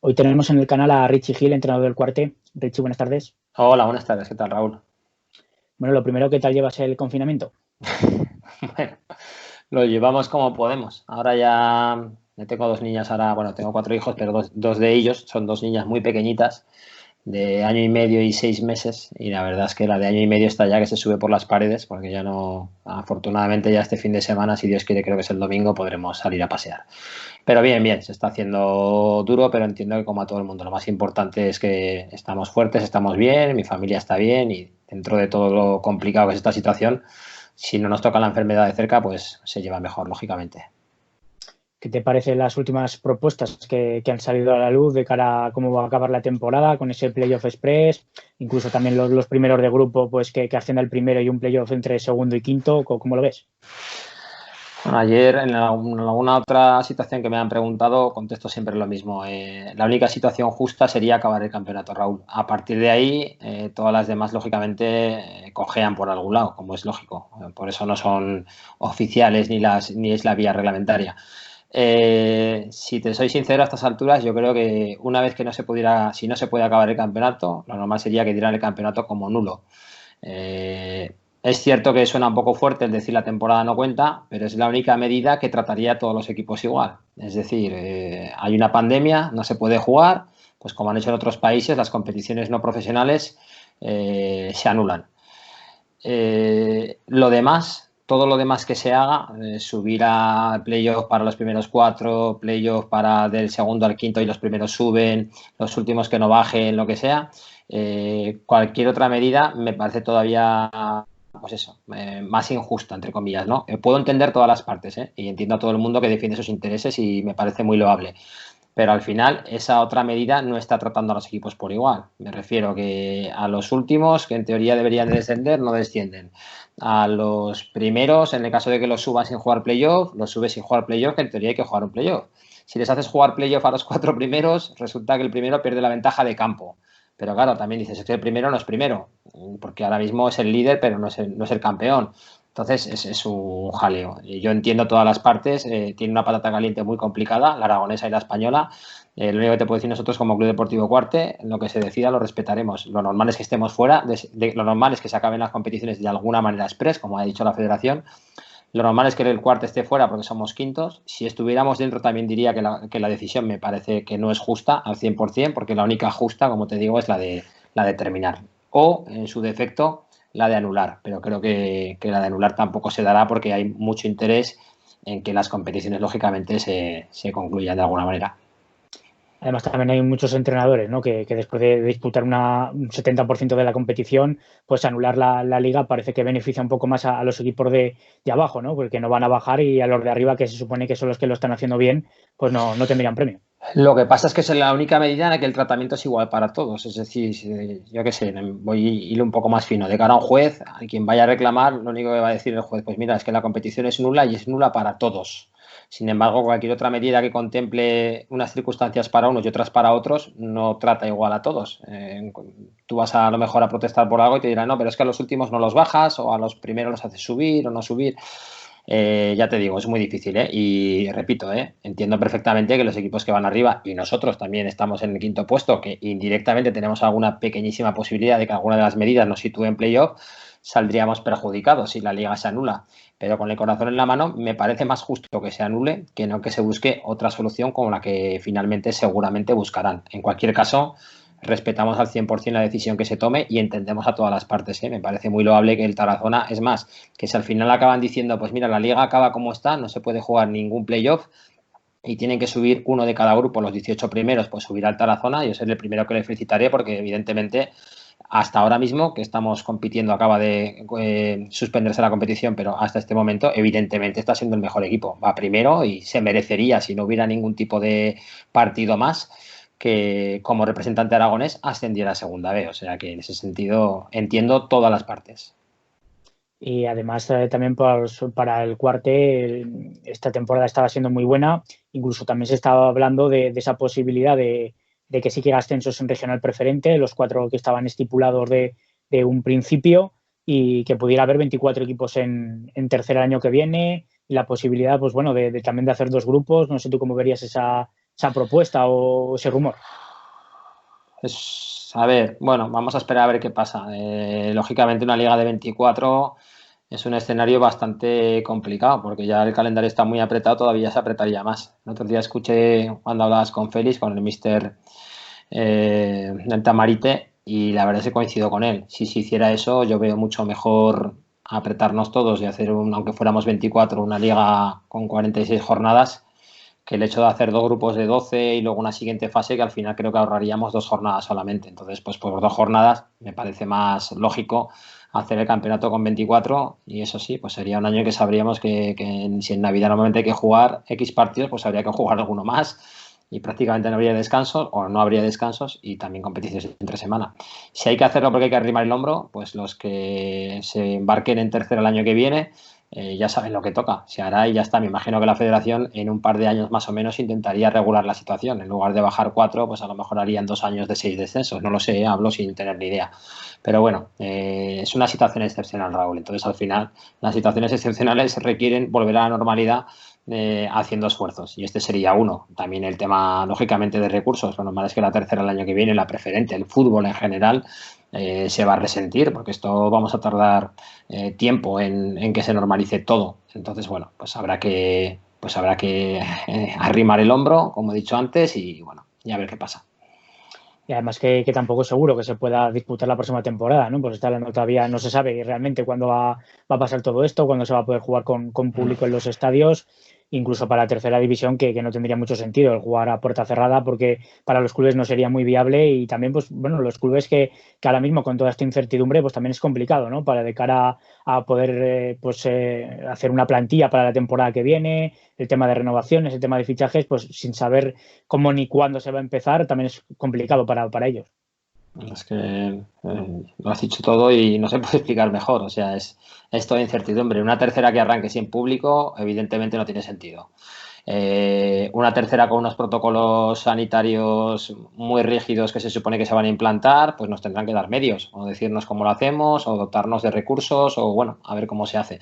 Hoy tenemos en el canal a Richie Gil, entrenador del Cuarte. Richie, buenas tardes. Hola, buenas tardes. ¿Qué tal, Raúl? Bueno, lo primero, ¿qué tal llevas el confinamiento? Bueno, lo llevamos como podemos. Ahora ya tengo dos niñas, ahora, bueno, tengo cuatro hijos, pero dos de ellos son dos niñas muy pequeñitas, de año y medio y 6 meses, y la verdad es que la de año y medio está ya que se sube por las paredes, porque ya no, afortunadamente ya este fin de semana, si Dios quiere, creo que es el domingo, podremos salir a pasear. Pero bien, bien, se está haciendo duro, pero entiendo que como a todo el mundo, lo más importante es que estamos fuertes, estamos bien, mi familia está bien y dentro de todo lo complicado que es esta situación, si no nos toca la enfermedad de cerca, pues se lleva mejor, lógicamente. ¿Qué te parecen las últimas propuestas que han salido a la luz de cara a cómo va a acabar la temporada con ese Playoff Express? Incluso también los primeros de grupo, pues que ascienda el primero y un playoff entre segundo y quinto. ¿Cómo lo ves? Bueno, ayer en alguna otra situación que me han preguntado contesto siempre lo mismo. La única situación justa sería acabar el campeonato, Raúl. A partir de ahí, todas las demás, lógicamente, cojean por algún lado, como es lógico. Por eso no son oficiales ni es la vía reglamentaria. Si te soy sincero, a estas alturas, yo creo que una vez que si no se puede acabar el campeonato, lo normal sería que dieran el campeonato como nulo. Es cierto que suena un poco fuerte el decir la temporada no cuenta, pero es la única medida que trataría a todos los equipos igual. Es decir, hay una pandemia, no se puede jugar, pues como han hecho en otros países, las competiciones no profesionales se anulan. Lo demás, todo lo demás que se haga, subir a playoff para los primeros cuatro, playoff para del segundo al quinto y los primeros suben, los últimos que no bajen, lo que sea, cualquier otra medida me parece todavía, pues eso, más injusta, entre comillas, ¿no? Puedo entender todas las partes, y entiendo a todo el mundo que defiende sus intereses y me parece muy loable. Pero al final esa otra medida no está tratando a los equipos por igual. Me refiero que a los últimos, que en teoría deberían de descender, no descienden. A los primeros, en el caso de que los subas sin jugar playoff, los subes sin jugar playoff, que en teoría hay que jugar un playoff. Si les haces jugar playoff a los cuatro primeros, resulta que el primero pierde la ventaja de campo. Pero claro, también dices, es que el primero no es primero, porque ahora mismo es el líder, pero no es el campeón. Entonces es un jaleo. Yo entiendo todas las partes, tiene una patata caliente muy complicada, la aragonesa y la española. Lo único que te puedo decir nosotros como Club Deportivo Cuarte, lo que se decida lo respetaremos. Lo normal es que estemos fuera, lo normal es que se acaben las competiciones de alguna manera express, como ha dicho la federación. Lo normal es que el Cuarte esté fuera porque somos quintos. Si estuviéramos dentro también diría que la decisión me parece que no es justa al 100%, porque la única justa, como te digo, es la de terminar. O, en su defecto, la de anular. Pero creo que la de anular tampoco se dará porque hay mucho interés en que las competiciones, lógicamente, se concluyan de alguna manera. Además, también hay muchos entrenadores, ¿no? Que después de disputar un 70% de la competición, pues anular la liga parece que beneficia un poco más a los equipos de abajo, ¿no? Porque no van a bajar y a los de arriba, que se supone que son los que lo están haciendo bien, pues no tendrían premio. Lo que pasa es que es la única medida en la que el tratamiento es igual para todos. Es decir, yo qué sé, voy a ir un poco más fino. De cara a un juez, a quien vaya a reclamar, lo único que va a decir el juez, pues mira, es que la competición es nula y es nula para todos. Sin embargo, cualquier otra medida que contemple unas circunstancias para unos y otras para otros no trata igual a todos. Tú vas a lo mejor a protestar por algo y te dirán, no, pero es que a los últimos no los bajas o a los primeros los haces subir o no subir. Ya te digo, es muy difícil, ¿eh? Y repito, entiendo perfectamente que los equipos que van arriba y nosotros también estamos en el quinto puesto, que indirectamente tenemos alguna pequeñísima posibilidad de que alguna de las medidas nos sitúe en playoff, saldríamos perjudicados si la liga se anula. Pero con el corazón en la mano, me parece más justo que se anule que no que se busque otra solución como la que finalmente seguramente buscarán. En cualquier caso, respetamos al 100% la decisión que se tome y entendemos a todas las partes. Me parece muy loable que el Tarazona, es más, que si al final acaban diciendo, pues mira, la liga acaba como está, no se puede jugar ningún playoff y tienen que subir uno de cada grupo, los 18 primeros, pues subir al Tarazona. Yo seré el primero que le felicitaré porque evidentemente hasta ahora mismo que estamos compitiendo acaba de suspenderse la competición, pero hasta este momento evidentemente está siendo el mejor equipo. Va primero y se merecería, si no hubiera ningún tipo de partido más, que como representante aragonés ascendiera a segunda B. O sea que en ese sentido entiendo todas las partes. Y además también para el Cuarte esta temporada estaba siendo muy buena. Incluso también se estaba hablando de esa posibilidad de que sí que haya ascensos en regional preferente, los 4 que estaban estipulados de un principio, y que pudiera haber 24 equipos en tercer año que viene, y la posibilidad, pues bueno, también de hacer 2 grupos. No sé tú cómo verías esa propuesta o ese rumor? Pues, a ver, bueno, vamos a esperar a ver qué pasa. Lógicamente una liga de 24 es un escenario bastante complicado porque ya el calendario está muy apretado, todavía se apretaría más. El otro día escuché cuando hablabas con Félix, con el mister del Tamarite, y la verdad es que coincido con él. Si se hiciera eso, yo veo mucho mejor apretarnos todos y hacer, aunque fuéramos 24, una liga con 46 jornadas, que el hecho de hacer dos grupos de 12 y luego una siguiente fase que al final creo que ahorraríamos 2 jornadas solamente. Entonces, pues por 2 jornadas me parece más lógico hacer el campeonato con 24 y eso sí, pues sería un año que sabríamos que si en Navidad normalmente hay que jugar X partidos, pues habría que jugar alguno más y prácticamente no habría descansos o no habría descansos y también competiciones entre semana. Si hay que hacerlo porque hay que arrimar el hombro, pues los que se embarquen en tercera el año que viene ya saben lo que toca, se hará y ya está. Me imagino que la federación en un par de años más o menos intentaría regular la situación. En lugar de bajar 4, pues a lo mejor harían 2 años de 6 descensos. No lo sé, hablo sin tener ni idea. Pero bueno, es una situación excepcional, Raúl. Entonces, al final, las situaciones excepcionales requieren volver a la normalidad haciendo esfuerzos. Y este sería uno. También el tema, lógicamente, de recursos. Lo normal es que la tercera el año que viene, la preferente, el fútbol en general, se va a resentir, porque esto vamos a tardar tiempo en que se normalice todo. Entonces, bueno, pues habrá que arrimar el hombro, como he dicho antes, y bueno, ya a ver qué pasa. Y además que tampoco es seguro que se pueda disputar la próxima temporada, ¿no? Pues está hablando todavía, no se sabe realmente cuándo va a pasar todo esto, cuándo se va a poder jugar con público en los estadios, incluso para la tercera división, que no tendría mucho sentido el jugar a puerta cerrada, porque para los clubes no sería muy viable y también, pues bueno, los clubes que ahora mismo con toda esta incertidumbre, pues también es complicado, ¿no? Para de cara a poder, hacer una plantilla para la temporada que viene, el tema de renovaciones, el tema de fichajes, pues sin saber cómo ni cuándo se va a empezar, también es complicado para ellos. Es que lo has dicho todo y no se puede explicar mejor. O sea, es toda incertidumbre. Una tercera que arranque sin público, evidentemente no tiene sentido. Una tercera con unos protocolos sanitarios muy rígidos que se supone que se van a implantar, pues nos tendrán que dar medios, o decirnos cómo lo hacemos, o dotarnos de recursos, o bueno, a ver cómo se hace.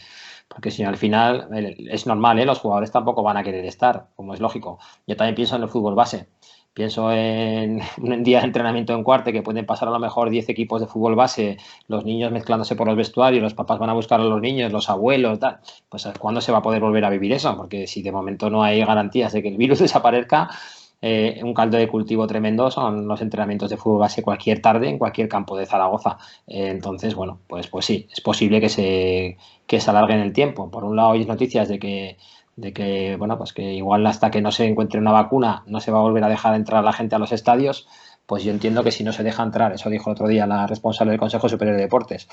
Porque si no, al final es normal, ¿eh? Los jugadores tampoco van a querer estar, como es lógico. Yo también pienso en el fútbol base. Pienso en un día de entrenamiento en Cuarte que pueden pasar a lo mejor 10 equipos de fútbol base, los niños mezclándose por los vestuarios, los papás van a buscar a los niños, los abuelos, tal. Pues ¿cuándo se va a poder volver a vivir eso? Porque si de momento no hay garantías de que el virus desaparezca, un caldo de cultivo tremendo son los entrenamientos de fútbol base cualquier tarde en cualquier campo de Zaragoza. Entonces, bueno, pues sí, es posible que se alargue en el tiempo. Por un lado, hay noticias de que bueno, pues que igual hasta que no se encuentre una vacuna no se va a volver a dejar entrar a la gente a los estadios. Pues yo entiendo que si no se deja entrar, eso dijo el otro día la responsable del Consejo Superior de Deportes,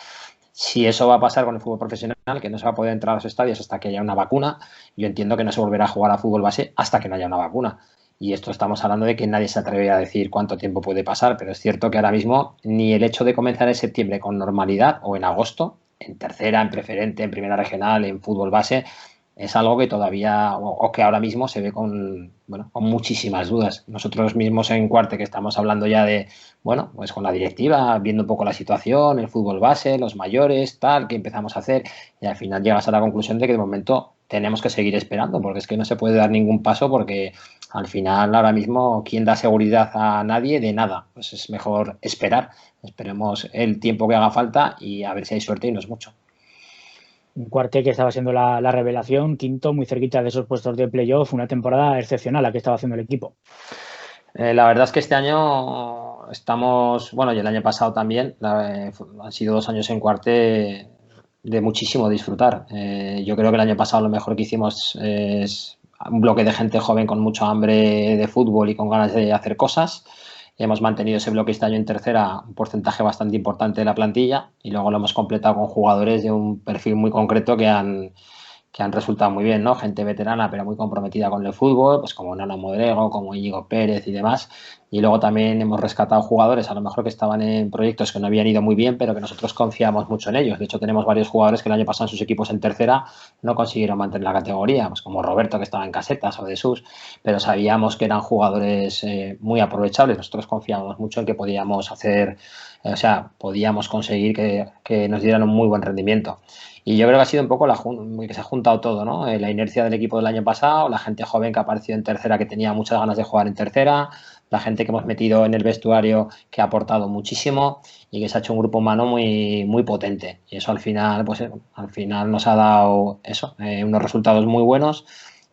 si eso va a pasar con el fútbol profesional, que no se va a poder entrar a los estadios hasta que haya una vacuna, yo entiendo que no se volverá a jugar a fútbol base hasta que no haya una vacuna. Y esto estamos hablando de que nadie se atreve a decir cuánto tiempo puede pasar, pero es cierto que ahora mismo ni el hecho de comenzar en septiembre con normalidad o en agosto, en tercera, en preferente, en primera regional, en fútbol base, es algo que todavía, o que ahora mismo se ve con muchísimas dudas. Nosotros mismos en Cuarte, que estamos hablando ya de, bueno, pues con la directiva, viendo un poco la situación, el fútbol base, los mayores, tal, que empezamos a hacer, y al final llegas a la conclusión de que de momento tenemos que seguir esperando, porque es que no se puede dar ningún paso, porque al final ahora mismo, ¿quién da seguridad a nadie de nada? Pues es mejor esperar. Esperemos el tiempo que haga falta y a ver si hay suerte y no es mucho. Un Cuarte que estaba siendo la revelación, quinto, muy cerquita de esos puestos de playoff, una temporada excepcional la que estaba haciendo el equipo. La verdad es que este año estamos, bueno, y el año pasado también, han sido 2 años en Cuarte de muchísimo disfrutar. Yo creo que el año pasado lo mejor que hicimos es un bloque de gente joven con mucho hambre de fútbol y con ganas de hacer cosas. Hemos mantenido ese bloque este año en tercera, un porcentaje bastante importante de la plantilla, y luego lo hemos completado con jugadores de un perfil muy concreto que han resultado muy bien, ¿no? Gente veterana pero muy comprometida con el fútbol, pues como Nano Modrego, como Íñigo Pérez y demás. Y luego también hemos rescatado jugadores, a lo mejor que estaban en proyectos que no habían ido muy bien, pero que nosotros confiamos mucho en ellos. De hecho, tenemos varios jugadores que el año pasado en sus equipos en tercera no consiguieron mantener la categoría, pues como Roberto, que estaba en Casetas, o de sus, pero sabíamos que eran jugadores muy aprovechables. Nosotros confiamos mucho en que podíamos hacer, o sea, podíamos conseguir que nos dieran un muy buen rendimiento. Y yo creo que ha sido un poco que se ha juntado todo, ¿no? La inercia del equipo del año pasado, la gente joven que ha aparecido en tercera, que tenía muchas ganas de jugar en tercera, la gente que hemos metido en el vestuario que ha aportado muchísimo y que se ha hecho un grupo humano muy, muy potente. Y eso al final, pues al final nos ha dado eso, unos resultados muy buenos.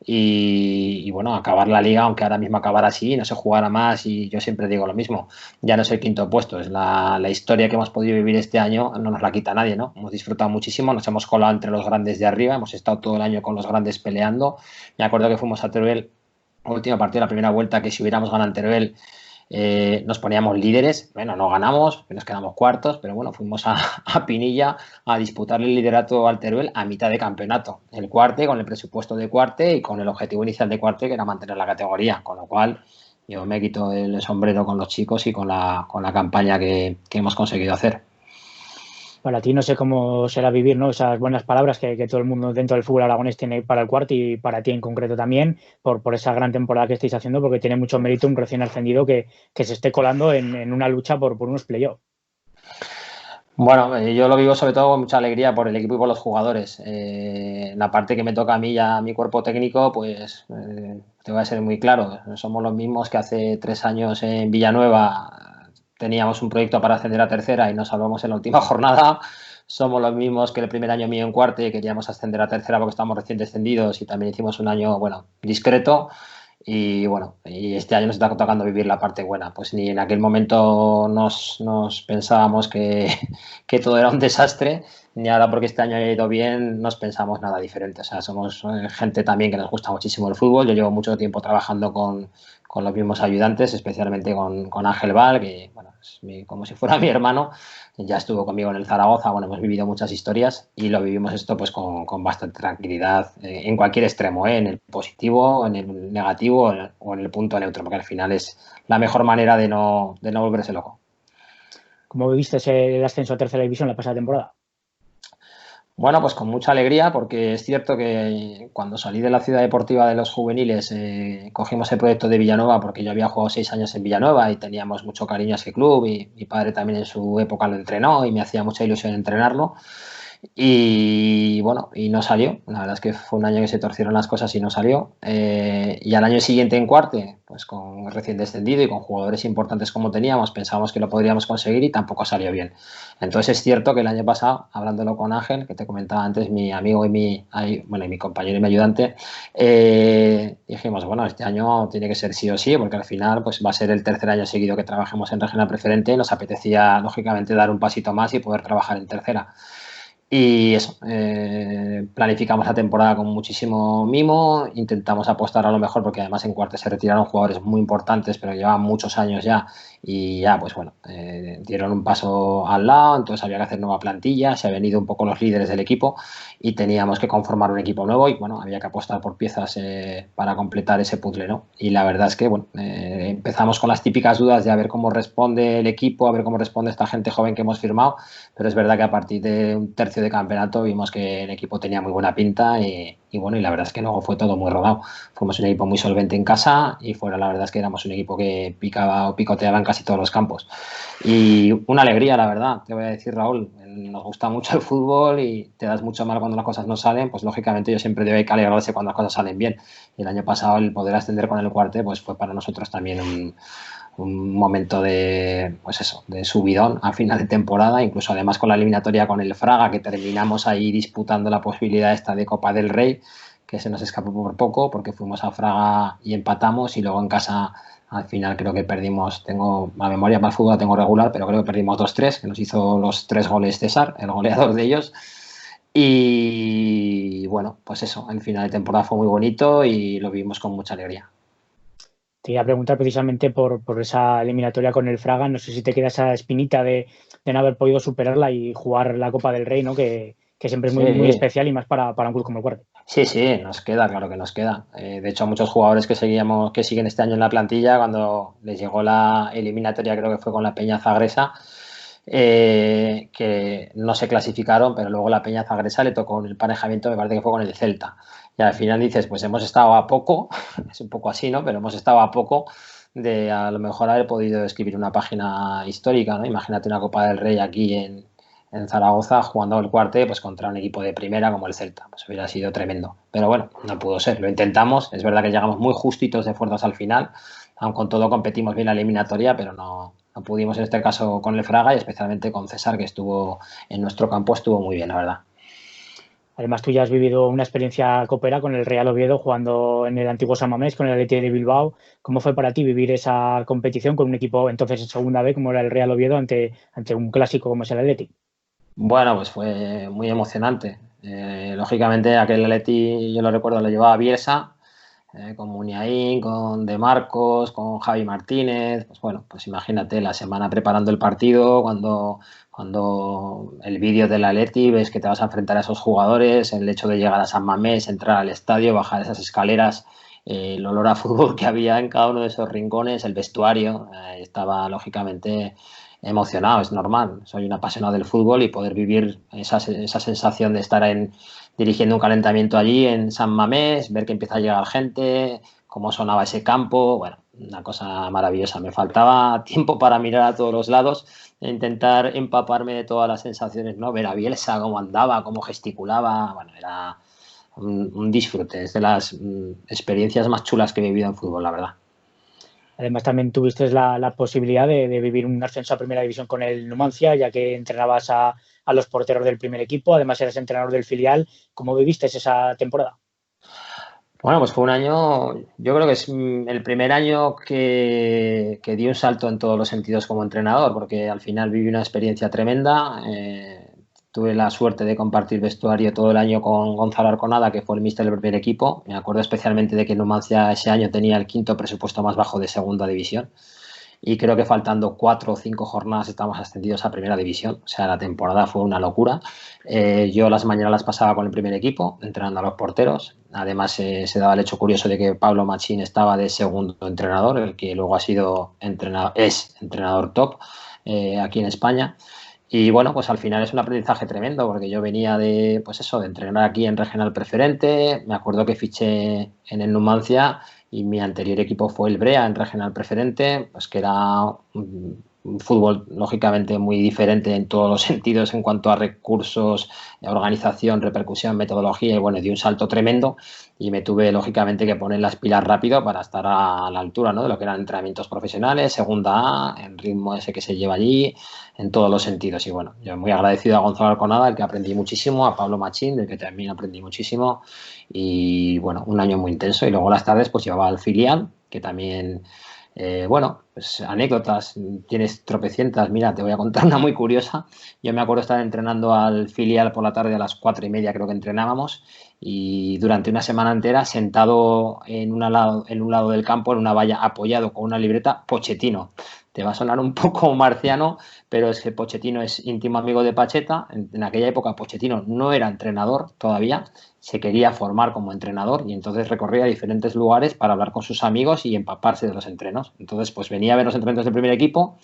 Y bueno, acabar la liga, aunque ahora mismo acabar así, no se jugara más, y yo siempre digo lo mismo, ya no es el quinto puesto, es la historia que hemos podido vivir este año, no nos la quita nadie, ¿no? Hemos disfrutado muchísimo, nos hemos colado entre los grandes de arriba, hemos estado todo el año con los grandes peleando. Me acuerdo que fuimos a Teruel, último partido, la primera vuelta, que si hubiéramos ganado en Teruel nos poníamos líderes. Bueno, no ganamos, nos quedamos cuartos, pero bueno, fuimos a Pinilla a disputar el liderato al Teruel a mitad de campeonato. El cuarte, con el presupuesto de cuarte y con el objetivo inicial de cuarte, que era mantener la categoría, con lo cual yo me quito el sombrero con los chicos y con la campaña que hemos conseguido hacer. Para ti no sé cómo será vivir, ¿no? Esas buenas palabras que todo el mundo dentro del fútbol aragonés tiene para el cuarto y para ti en concreto también, por esa gran temporada que estáis haciendo, porque tiene mucho mérito un recién ascendido que se esté colando en una lucha por unos playoffs. Bueno, yo lo vivo sobre todo con mucha alegría por el equipo y por los jugadores. La parte que me toca a mí, ya a mi cuerpo técnico, pues te voy a ser muy claro. Somos los mismos que hace 3 años en Villanueva teníamos un proyecto para ascender a tercera y nos salvamos en la última jornada. Somos los mismos que el primer año mío en cuarte queríamos ascender a tercera porque estábamos recién descendidos y también hicimos un año, bueno, discreto. Y bueno, y este año nos está tocando vivir la parte buena. Pues ni en aquel momento nos pensábamos que todo era un desastre, ni ahora porque este año ha ido bien nos pensamos nada diferente. O sea, somos gente también que nos gusta muchísimo el fútbol. Yo llevo mucho tiempo trabajando con los mismos ayudantes, especialmente con Ángel Val, que bueno, es como si fuera mi hermano. Ya estuvo conmigo en el Zaragoza. Bueno, hemos vivido muchas historias y lo vivimos esto pues con bastante tranquilidad en cualquier extremo, en el positivo, en el negativo o en el punto neutro, porque al final es la mejor manera de no volverse loco. ¿Cómo viviste el ascenso a tercera división la pasada temporada? Bueno, pues con mucha alegría, porque es cierto que cuando salí de la ciudad deportiva de los juveniles cogimos el proyecto de Villanueva, porque yo había jugado 6 años en Villanueva y teníamos mucho cariño a ese club, y mi padre también en su época lo entrenó y me hacía mucha ilusión entrenarlo. Y bueno, y no salió. La verdad es que fue un año que se torcieron las cosas y no salió. Y al año siguiente en cuarte, pues con recién descendido y con jugadores importantes como teníamos, pensábamos que lo podríamos conseguir y tampoco salió bien. Entonces es cierto que el año pasado, hablándolo con Ángel, que te comentaba antes, mi amigo y mi compañero y mi ayudante, dijimos, bueno, este año tiene que ser sí o sí, porque al final pues va a ser el tercer año seguido que trabajemos en regional preferente y nos apetecía lógicamente dar un pasito más y poder trabajar en tercera. Y eso, planificamos la temporada con muchísimo mimo, intentamos apostar a lo mejor, porque además en cuarto se retiraron jugadores muy importantes, pero llevaban muchos años ya, y ya, pues bueno, dieron un paso al lado, entonces había que hacer nueva plantilla, se habían ido un poco los líderes del equipo y teníamos que conformar un equipo nuevo y bueno, había que apostar por piezas para completar ese puzzle, ¿no? Y la verdad es que, bueno, empezamos con las típicas dudas de a ver cómo responde el equipo, a ver cómo responde esta gente joven que hemos firmado, pero es verdad que a partir de un tercio de campeonato vimos que el equipo tenía muy buena pinta y bueno, y la verdad es que luego fue todo muy rodado. Fuimos un equipo muy solvente en casa y fuera la verdad es que éramos un equipo que picaba o picoteaba en casi todos los campos. Y una alegría, la verdad, te voy a decir, Raúl, nos gusta mucho el fútbol y te das mucho mal cuando las cosas no salen, pues lógicamente yo siempre digo que hay que alegrarse cuando las cosas salen bien. Y el año pasado el poder ascender con el cuarte pues fue para nosotros también un momento de, pues eso, de subidón a final de temporada, incluso además con la eliminatoria con el Fraga, que terminamos ahí disputando la posibilidad esta de Copa del Rey, que se nos escapó por poco porque fuimos a Fraga y empatamos, y luego en casa al final creo que perdimos, tengo la memoria para el fútbol, la tengo regular, pero creo que perdimos 2-3, que nos hizo los 3 goles César, el goleador de ellos. Y bueno, pues eso, el final de temporada fue muy bonito y lo vivimos con mucha alegría. Te iba a preguntar precisamente por esa eliminatoria con el Fraga. No sé si te queda esa espinita de no haber podido superarla y jugar la Copa del Rey, ¿no? Que siempre es muy, muy Sí, especial y más para un club como el Cuarte. Sí, sí, nos queda, claro que nos queda. De hecho, muchos jugadores que siguen este año en la plantilla, cuando les llegó la eliminatoria, creo que fue con la Peña Zagresa, que no se clasificaron, pero luego la Peña Zagresa le tocó el emparejamiento, me parece que fue con el Celta. Y al final dices, pues hemos estado a poco, es un poco así, ¿no? Pero hemos estado a poco de a lo mejor haber podido escribir una página histórica, ¿no? Imagínate una Copa del Rey aquí en Zaragoza jugando el cuarto pues contra un equipo de primera como el Celta. Pues hubiera sido tremendo. Pero bueno, no pudo ser. Lo intentamos. Es verdad que llegamos muy justitos de fuerzas al final. Aun con todo competimos bien la eliminatoria, pero no pudimos en este caso con el Fraga y especialmente con César, que estuvo en nuestro campo, estuvo muy bien, la verdad. Además, tú ya has vivido una experiencia copera con el Real Oviedo jugando en el antiguo San Mamés con el Athletic de Bilbao. ¿Cómo fue para ti vivir esa competición con un equipo entonces en segunda B como era el Real Oviedo ante un clásico como es el Athletic? Bueno, pues fue muy emocionante. Lógicamente, aquel Atleti, yo lo recuerdo, lo llevaba Bielsa, con Muniain, con De Marcos, con Javi Martínez. Pues bueno, pues imagínate la semana preparando el partido, cuando el vídeo del Atleti ves que te vas a enfrentar a esos jugadores, el hecho de llegar a San Mamés, entrar al estadio, bajar esas escaleras, el olor a fútbol que había en cada uno de esos rincones, el vestuario, estaba lógicamente emocionado, es normal. Soy un apasionado del fútbol y poder vivir esa sensación de estar dirigiendo un calentamiento allí en San Mamés, ver que empieza a llegar gente, cómo sonaba ese campo, bueno, una cosa maravillosa. Me faltaba tiempo para mirar a todos los lados e intentar empaparme de todas las sensaciones, ¿no? Ver a Bielsa, cómo andaba, cómo gesticulaba, bueno, era un disfrute, es de las experiencias más chulas que he vivido en fútbol, la verdad. Además, también tuviste la posibilidad de vivir un ascenso a Primera División con el Numancia, ya que entrenabas a los porteros del primer equipo, además eras entrenador del filial. ¿Cómo viviste esa temporada? Bueno, pues fue un año, yo creo que es el primer año que di un salto en todos los sentidos como entrenador, porque al final viví una experiencia tremenda. Tuve la suerte de compartir vestuario todo el año con Gonzalo Arconada, que fue el míster del primer equipo. Me acuerdo especialmente de que Numancia ese año tenía el quinto presupuesto más bajo de segunda división y creo que faltando 4 o 5 jornadas estábamos ascendidos a primera división. O sea, la temporada fue una locura. Yo las mañanas las pasaba con el primer equipo, entrenando a los porteros. Además, se daba el hecho curioso de que Pablo Machín estaba de segundo entrenador, el que luego ha sido es entrenador top aquí en España. Y bueno, pues al final es un aprendizaje tremendo, porque yo venía pues eso, de entrenar aquí en Regional Preferente. Me acuerdo que fiché en el Numancia y mi anterior equipo fue el Brea en Regional Preferente, pues que era un fútbol lógicamente muy diferente en todos los sentidos en cuanto a recursos, organización, repercusión, metodología y bueno, di un salto tremendo y me tuve lógicamente que poner las pilas rápido para estar a la altura, ¿no? De lo que eran entrenamientos profesionales, segunda A, el ritmo ese que se lleva allí, en todos los sentidos. Y bueno, yo muy agradecido a Gonzalo Alconada, del que aprendí muchísimo, a Pablo Machín, del que también aprendí muchísimo. Y bueno, un año muy intenso. Y luego las tardes pues llevaba al filial, que también, bueno, pues anécdotas, tienes tropecientas. Mira, te voy a contar una muy curiosa. Yo me acuerdo estar entrenando al filial por la tarde a las 4:30, creo que entrenábamos, y durante una semana entera sentado en un lado del campo, en una valla, apoyado con una libreta, Pochettino. Te va a sonar un poco marciano, pero es que Pochettino es íntimo amigo de Pacheta. En aquella época Pochettino no era entrenador todavía, se quería formar como entrenador y entonces recorría diferentes lugares para hablar con sus amigos y empaparse de los entrenos. Entonces, pues venía a ver los entrenamientos del primer equipo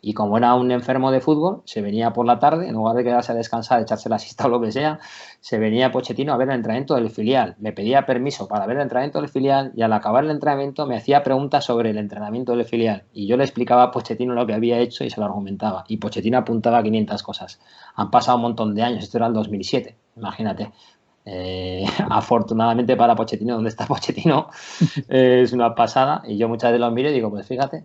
y como era un enfermo de fútbol, se venía por la tarde, en lugar de quedarse a descansar, echarse la siesta o lo que sea, se venía Pochettino a ver el entrenamiento del filial. Me pedía permiso para ver el entrenamiento del filial y al acabar el entrenamiento me hacía preguntas sobre el entrenamiento del filial y yo le explicaba a Pochettino lo que había hecho y se lo argumentaba. Y Pochettino apuntaba 500 cosas. Han pasado un montón de años, esto era el 2007, imagínate. Afortunadamente para Pochettino, donde está Pochettino, es una pasada y yo muchas veces lo miro y digo, pues fíjate,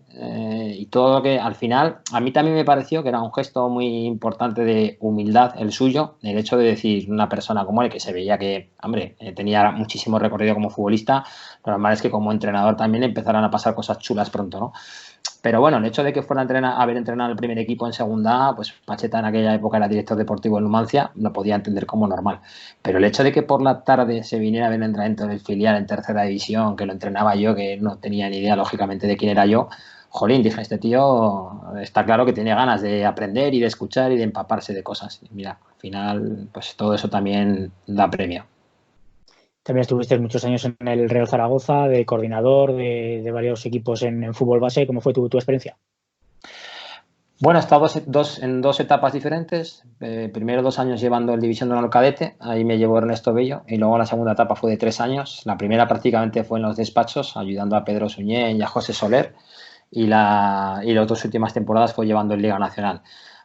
y todo lo que al final, a mí también me pareció que era un gesto muy importante de humildad el suyo, el hecho de decir una persona como él, que se veía que, hombre, tenía muchísimo recorrido como futbolista, lo normal es que como entrenador también empezaran a pasar cosas chulas pronto, ¿no? Pero bueno, el hecho de que fuera a haber entrenado el primer equipo en segunda, pues Pacheta en aquella época era director deportivo en Numancia, lo podía entender como normal. Pero el hecho de que por la tarde se viniera a ver el entrenamiento del filial en tercera división, que lo entrenaba yo, que no tenía ni idea lógicamente de quién era yo, jolín, dije, este tío está claro que tiene ganas de aprender y de escuchar y de empaparse de cosas. Y mira, al final, pues todo eso también da premio. También estuviste muchos años en el Real Zaragoza, de coordinador de varios equipos en fútbol base. ¿Cómo fue tu experiencia? Bueno, he estado en dos etapas diferentes. Primero 2 años llevando el División de Honor Cadete, ahí me llevó Ernesto Bello, y luego la segunda etapa fue de 3 años. La primera prácticamente fue en los despachos, ayudando a Pedro Suñé y a José Soler, y las 2 últimas temporadas fue llevando en Liga Nacional.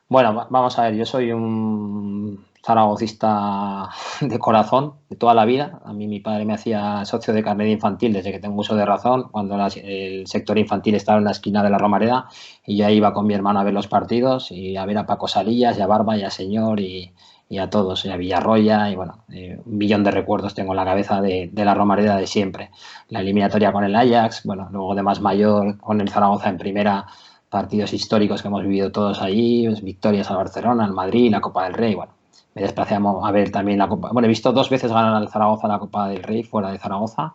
Bueno, vamos a ver, yo soy un zaragocista de corazón, de toda la vida. A mí mi padre me hacía socio de carnet infantil desde que tengo uso de razón, cuando el sector infantil estaba en la esquina de la Romareda, y yo iba con mi hermano a ver los partidos y a ver a Paco Salillas y a Barba y a Señor y a todos, y a Villarroya, y bueno, un millón de recuerdos tengo en la cabeza de la Romareda de siempre. La eliminatoria con el Ajax, bueno, luego de más mayor con el Zaragoza en primera, partidos históricos que hemos vivido todos allí, pues, victorias al Barcelona, al Madrid, la Copa del Rey, bueno, me desplacé a ver también la Copa. Bueno, he visto 2 veces ganar al Zaragoza la Copa del Rey fuera de Zaragoza.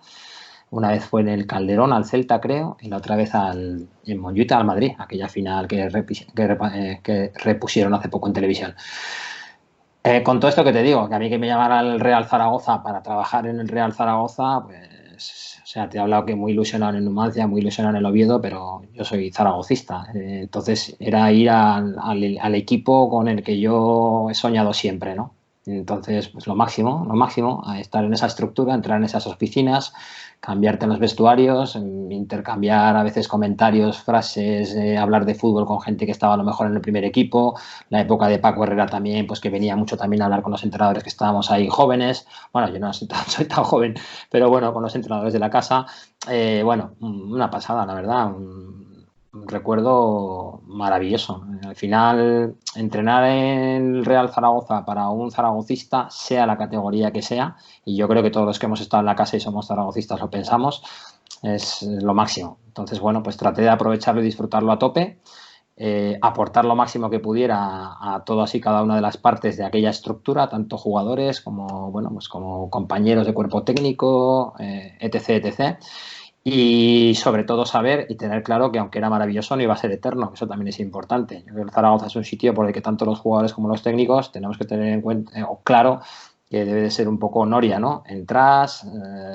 Una vez fue en el Calderón al Celta, creo, y la otra vez en Montjuïc al Madrid, aquella final que repusieron hace poco en televisión. Con todo esto que te digo, que a mí que me llamara el Real Zaragoza para trabajar en el Real Zaragoza, pues, o sea, te he hablado que muy ilusionado en Numancia, muy ilusionado en el Oviedo, pero yo soy zaragocista. Entonces era ir al equipo con el que yo he soñado siempre, ¿no? Entonces, pues lo máximo, a estar en esa estructura, entrar en esas oficinas, cambiarte en los vestuarios, intercambiar a veces comentarios, frases, hablar de fútbol con gente que estaba a lo mejor en el primer equipo. La época de Paco Herrera también, pues que venía mucho también a hablar con los entrenadores que estábamos ahí jóvenes. Bueno, yo no soy tan joven, pero bueno, con los entrenadores de la casa. Bueno, una pasada, la verdad. Un recuerdo maravilloso. Al final, entrenar en el Real Zaragoza para un zaragocista, sea la categoría que sea, y yo creo que todos los que hemos estado en la casa y somos zaragocistas lo pensamos, es lo máximo. Entonces, bueno, pues traté de aprovecharlo y disfrutarlo a tope, aportar lo máximo que pudiera a todas y cada una de las partes de aquella estructura, tanto jugadores como, bueno, pues como compañeros de cuerpo técnico, etc, etc. Y sobre todo saber y tener claro que aunque era maravilloso no iba a ser eterno, eso también es importante. Yo creo que el Zaragoza es un sitio por el que tanto los jugadores como los técnicos tenemos que tener en cuenta, o claro, que debe de ser un poco noria, ¿no? Entras,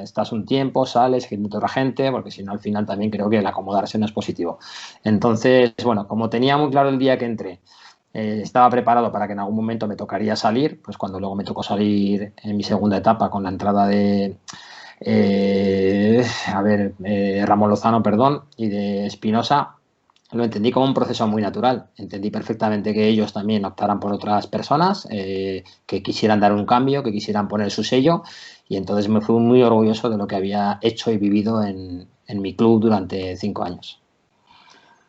estás un tiempo, sales, que otra gente, porque si no al final también creo que el acomodarse no es positivo. Entonces, bueno, como tenía muy claro el día que entré, estaba preparado para que en algún momento me tocaría salir, pues cuando luego me tocó salir en mi segunda etapa con la entrada de Ramón Lozano, perdón, y de Espinosa, lo entendí como un proceso muy natural. Entendí perfectamente que ellos también optaran por otras personas, que quisieran dar un cambio, que quisieran poner su sello, y entonces me fui muy orgulloso de lo que había hecho y vivido en mi club durante 5 años.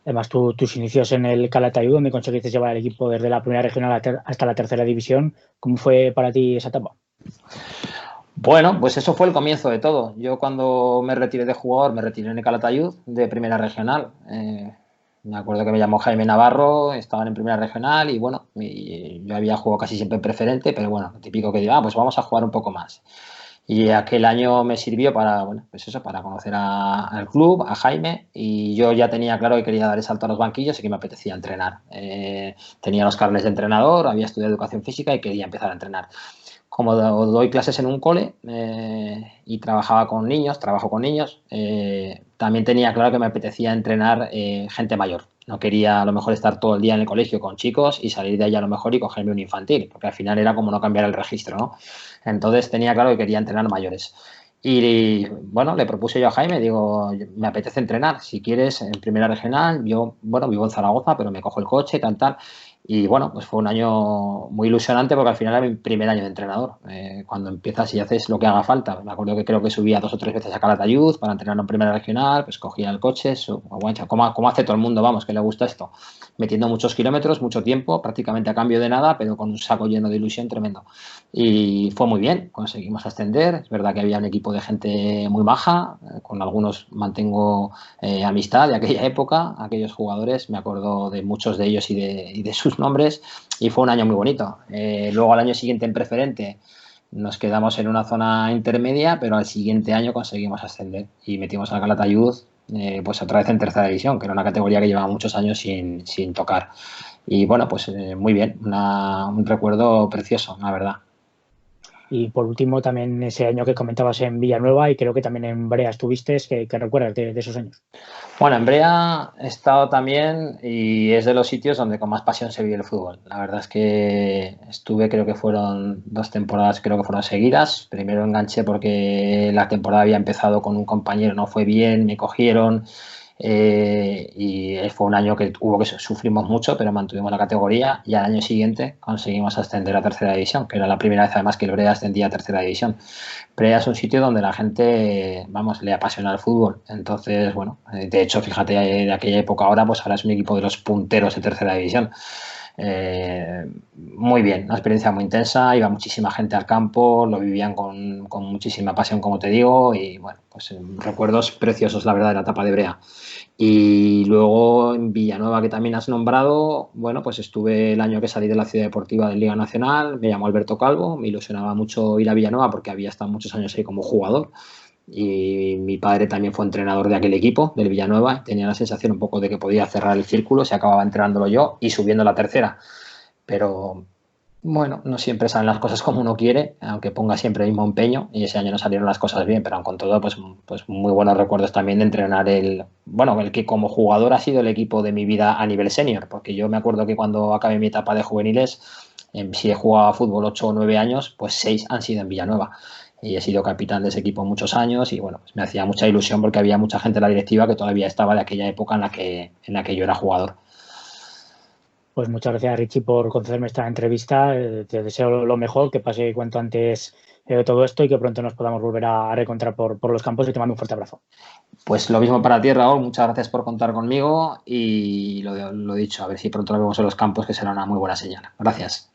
Además, tus inicios en el Calatayud, donde conseguiste llevar el equipo desde la primera regional hasta la tercera división, ¿cómo fue para ti esa etapa? Bueno, pues eso fue el comienzo de todo. Yo cuando me retiré de jugador, me retiré en el Calatayud de primera regional. Me acuerdo que me llamó Jaime Navarro, estaban en primera regional y bueno, yo había jugado casi siempre en preferente, pero bueno, típico que digo, pues vamos a jugar un poco más. Y aquel año me sirvió para, bueno, pues eso, para conocer al club, a Jaime, y yo ya tenía claro que quería dar el salto a los banquillos y que me apetecía entrenar. Tenía los carnets de entrenador, había estudiado educación física y quería empezar a entrenar. Como doy clases en un cole y trabajo con niños, también tenía claro que me apetecía entrenar gente mayor. No quería a lo mejor estar todo el día en el colegio con chicos y salir de ahí a lo mejor y cogerme un infantil, porque al final era como no cambiar el registro, ¿no? Entonces tenía claro que quería entrenar mayores. Y bueno, le propuse yo a Jaime, digo, me apetece entrenar, si quieres en primera regional, yo, bueno, vivo en Zaragoza, pero me cojo el coche, tal. Y bueno, pues fue un año muy ilusionante porque al final era mi primer año de entrenador. Cuando empiezas y haces lo que haga falta. Me acuerdo que creo que subía 2 o 3 veces a Calatayud para entrenar en primera regional, pues cogía el coche, como hace todo el mundo, vamos, que le gusta esto. Metiendo muchos kilómetros, mucho tiempo, prácticamente a cambio de nada, pero con un saco lleno de ilusión tremendo. Y fue muy bien, conseguimos ascender. Es verdad que había un equipo de gente muy maja, con algunos mantengo amistad de aquella época, aquellos jugadores, me acuerdo de muchos de ellos y de sus nombres, y fue un año muy bonito. Luego al año siguiente en preferente nos quedamos en una zona intermedia, pero al siguiente año conseguimos ascender y metimos al Calatayud pues otra vez en tercera división, que era una categoría que llevaba muchos años sin tocar. Y bueno, pues muy bien, un recuerdo precioso, la verdad. Y por último, también ese año que comentabas en Villanueva y creo que también en Brea estuviste, que recuerdas de esos años. Bueno, en Brea he estado también y es de los sitios donde con más pasión se vive el fútbol. La verdad es que estuve, creo que fueron 2 temporadas, creo que fueron seguidas. Primero enganché porque la temporada había empezado con un compañero, no fue bien, me cogieron. Y fue un año que hubo que sufrimos mucho, pero mantuvimos la categoría y al año siguiente conseguimos ascender a tercera división, que era la primera vez además que el Brea ascendía a tercera división. Brea es un sitio donde la gente, vamos, le apasiona el fútbol. Entonces, bueno, de hecho, fíjate, de aquella época ahora, pues ahora es un equipo de los punteros de tercera división. Muy bien, una experiencia muy intensa, iba muchísima gente al campo, lo vivían con muchísima pasión, como te digo, y bueno, pues recuerdos preciosos, la verdad, de la etapa de Brea. Y luego en Villanueva, que también has nombrado, bueno, pues estuve el año que salí de la Ciudad Deportiva de Liga Nacional, me llamó Alberto Calvo, me ilusionaba mucho ir a Villanueva porque había estado muchos años ahí como jugador y mi padre también fue entrenador de aquel equipo, del Villanueva, tenía la sensación un poco de que podía cerrar el círculo, se acababa entrenándolo yo y subiendo la tercera, pero bueno, no siempre salen las cosas como uno quiere, aunque ponga siempre el mismo empeño, y ese año no salieron las cosas bien, pero aun con todo, pues muy buenos recuerdos también de entrenar el que como jugador ha sido el equipo de mi vida a nivel senior, porque yo me acuerdo que cuando acabé mi etapa de juveniles, si he jugado a fútbol 8 o 9 años, pues 6 han sido en Villanueva. Y he sido capitán de ese equipo muchos años y bueno, pues me hacía mucha ilusión porque había mucha gente en la directiva que todavía estaba de aquella época en la que yo era jugador. Pues muchas gracias, Richie, por concederme esta entrevista. Te deseo lo mejor, que pase cuanto antes todo esto y que pronto nos podamos volver a reencontrar por los campos y te mando un fuerte abrazo. Pues lo mismo para ti, Raúl. Muchas gracias por contar conmigo y lo dicho, a ver si pronto lo vemos en los campos, que será una muy buena señal. Gracias.